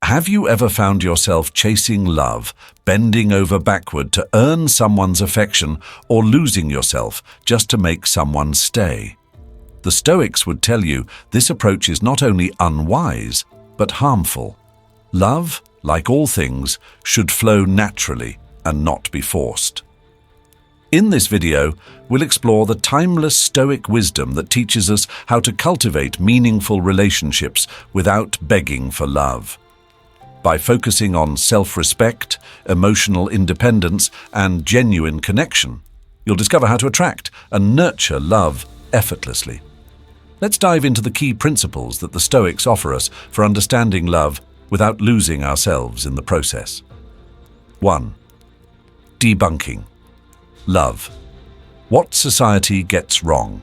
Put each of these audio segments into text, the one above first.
Have you ever found yourself chasing love, bending over backward to earn someone's affection, or losing yourself just to make someone stay? The Stoics would tell you this approach is not only unwise, but harmful. Love, like all things, should flow naturally and not be forced. In this video, we'll explore the timeless Stoic wisdom that teaches us how to cultivate meaningful relationships without begging for love. By focusing on self-respect, emotional independence, and genuine connection, you'll discover how to attract and nurture love effortlessly. Let's dive into the key principles that the Stoics offer us for understanding love without losing ourselves in the process. 1. Debunking. Love. What society gets wrong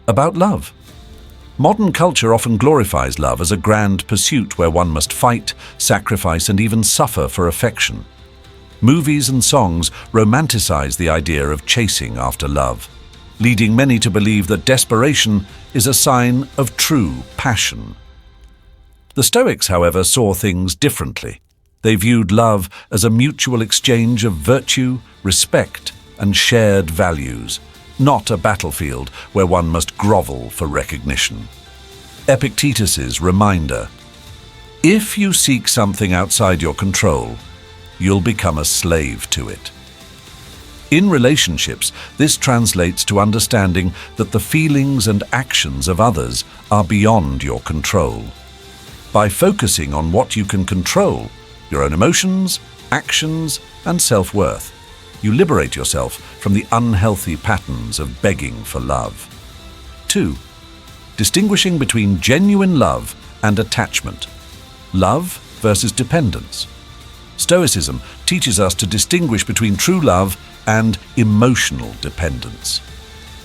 about love? Modern culture often glorifies love as a grand pursuit where one must fight, sacrifice, and even suffer for affection. Movies and songs romanticize the idea of chasing after love, leading many to believe that desperation is a sign of true passion. The Stoics, however, saw things differently. They viewed love as a mutual exchange of virtue, respect, and shared values, not a battlefield where one must grovel for recognition. Epictetus's reminder: if you seek something outside your control, you'll become a slave to it. In relationships, this translates to understanding that the feelings and actions of others are beyond your control. By focusing on what you can control, your own emotions, actions, and self-worth, you liberate yourself from the unhealthy patterns of begging for love. 2. Distinguishing between genuine love and attachment. Love versus dependence. Stoicism teaches us to distinguish between true love and emotional dependence.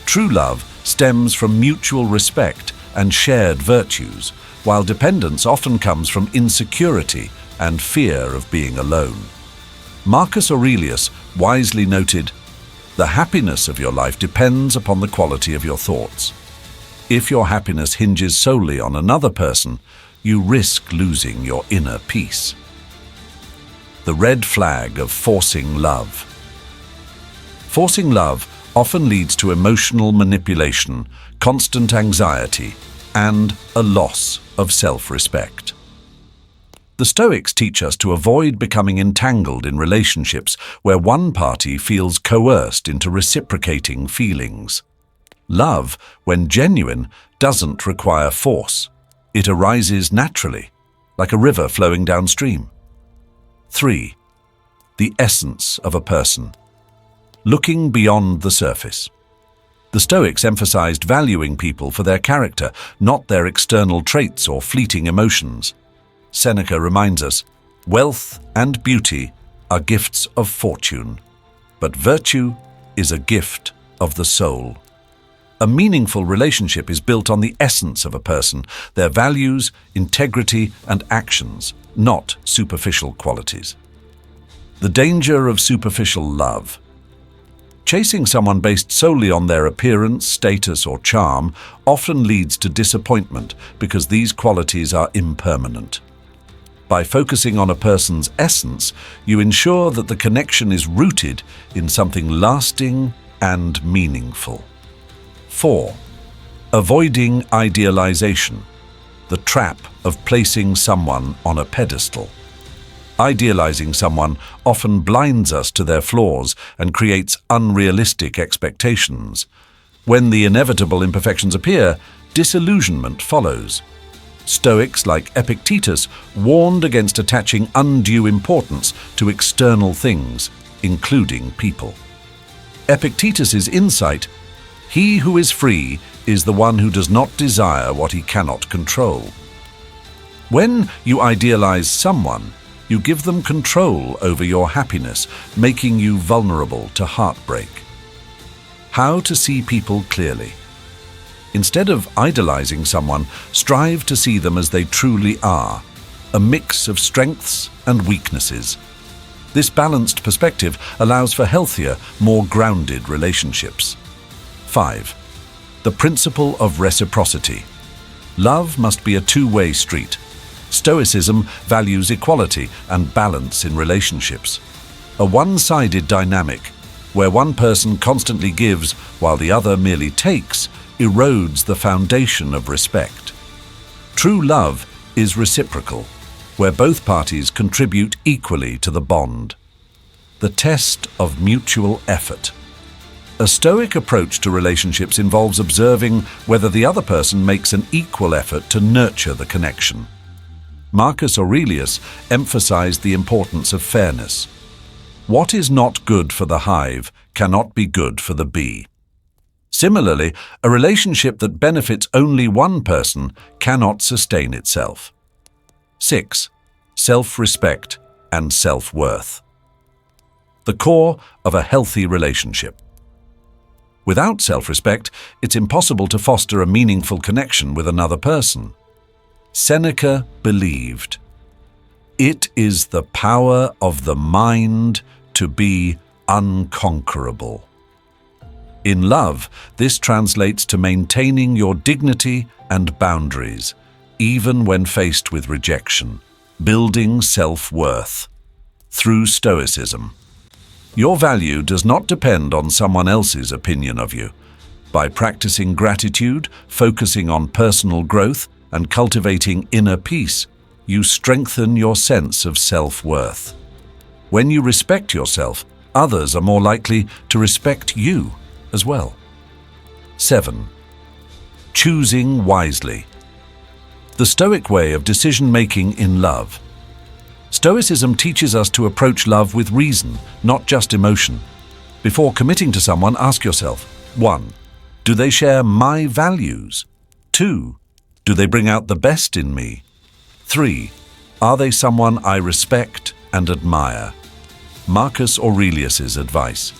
True love stems from mutual respect and shared virtues, while dependence often comes from insecurity and fear of being alone. Marcus Aurelius wisely noted, "The happiness of your life depends upon the quality of your thoughts. If your happiness hinges solely on another person, you risk losing your inner peace." The red flag of forcing love. Forcing love often leads to emotional manipulation, constant anxiety, and a loss of self-respect. The Stoics teach us to avoid becoming entangled in relationships where one party feels coerced into reciprocating feelings. Love, when genuine, doesn't require force. It arises naturally, like a river flowing downstream. 3. The essence of a person. Looking beyond the surface. The Stoics emphasized valuing people for their character, not their external traits or fleeting emotions. Seneca reminds us, "Wealth and beauty are gifts of fortune, but virtue is a gift of the soul." A meaningful relationship is built on the essence of a person, their values, integrity, and actions, not superficial qualities. The danger of superficial love. Chasing someone based solely on their appearance, status, or charm often leads to disappointment because these qualities are impermanent. By focusing on a person's essence, you ensure that the connection is rooted in something lasting and meaningful. 4. Avoiding idealization. The trap of placing someone on a pedestal. Idealizing someone often blinds us to their flaws and creates unrealistic expectations. When the inevitable imperfections appear, disillusionment follows. Stoics like Epictetus warned against attaching undue importance to external things, including people. Epictetus's insight: he who is free is the one who does not desire what he cannot control. When you idealize someone, you give them control over your happiness, making you vulnerable to heartbreak. How to see people clearly. Instead of idolizing someone, strive to see them as they truly are, a mix of strengths and weaknesses. This balanced perspective allows for healthier, more grounded relationships. 5. The principle of reciprocity. Love must be a two-way street. Stoicism values equality and balance in relationships. A one-sided dynamic, where one person constantly gives while the other merely takes, erodes the foundation of respect. True love is reciprocal, where both parties contribute equally to the bond. The test of mutual effort. A Stoic approach to relationships involves observing whether the other person makes an equal effort to nurture the connection. Marcus Aurelius emphasized the importance of fairness. What is not good for the hive cannot be good for the bee. Similarly, a relationship that benefits only one person cannot sustain itself. 6. Self-respect and self-worth. The core of a healthy relationship. Without self-respect, it's impossible to foster a meaningful connection with another person. Seneca believed, "It is the power of the mind to be unconquerable." In love, this translates to maintaining your dignity and boundaries, even when faced with rejection, building self-worth. Through Stoicism, your value does not depend on someone else's opinion of you. By practicing gratitude, focusing on personal growth, and cultivating inner peace, you strengthen your sense of self-worth. When you respect yourself, others are more likely to respect you as well. 7. Choosing wisely. The Stoic way of decision-making in love. Stoicism teaches us to approach love with reason, not just emotion. Before committing to someone, ask yourself, 1. Do they share my values? 2. Do they bring out the best in me? 3. Are they someone I respect and admire? Marcus Aurelius's advice.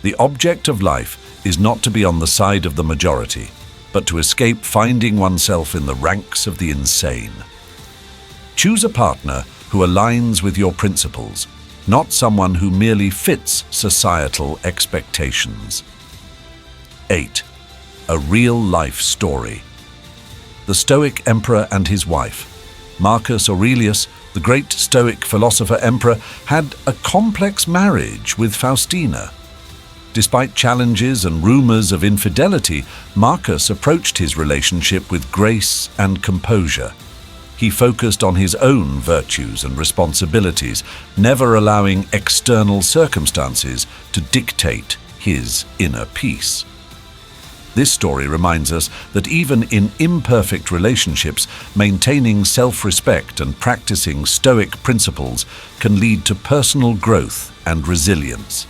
The object of life is not to be on the side of the majority, but to escape finding oneself in the ranks of the insane. Choose a partner who aligns with your principles, not someone who merely fits societal expectations. 8. A real-life story. The Stoic emperor and his wife. Marcus Aurelius, the great Stoic philosopher-emperor, had a complex marriage with Faustina. Despite challenges and rumors of infidelity, Marcus approached his relationship with grace and composure. He focused on his own virtues and responsibilities, never allowing external circumstances to dictate his inner peace. This story reminds us that even in imperfect relationships, maintaining self-respect and practicing Stoic principles can lead to personal growth and resilience.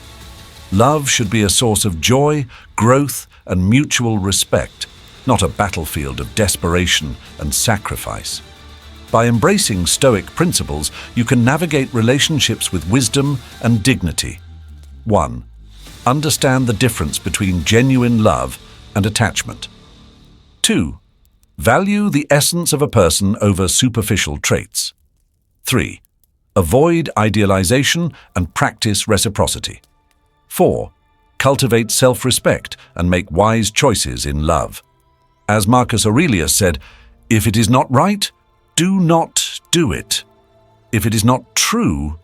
Love should be a source of joy, growth, and mutual respect, not a battlefield of desperation and sacrifice. By embracing Stoic principles, you can navigate relationships with wisdom and dignity. 1. Understand the difference between genuine love and attachment. 2. Value the essence of a person over superficial traits. 3. Avoid idealization and practice reciprocity. 4. Cultivate self-respect and make wise choices in love. As Marcus Aurelius said, "If it is not right, do not do it. If it is not true,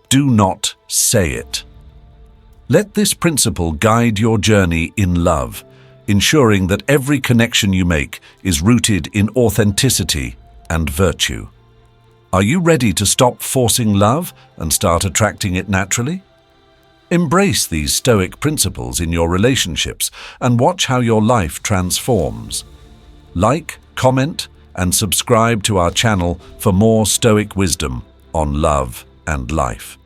do not say it." Let this principle guide your journey in love, ensuring that every connection you make is rooted in authenticity and virtue. Are you ready to stop forcing love and start attracting it naturally? Embrace these Stoic principles in your relationships and watch how your life transforms. Like, comment, and subscribe to our channel for more Stoic wisdom on love and life.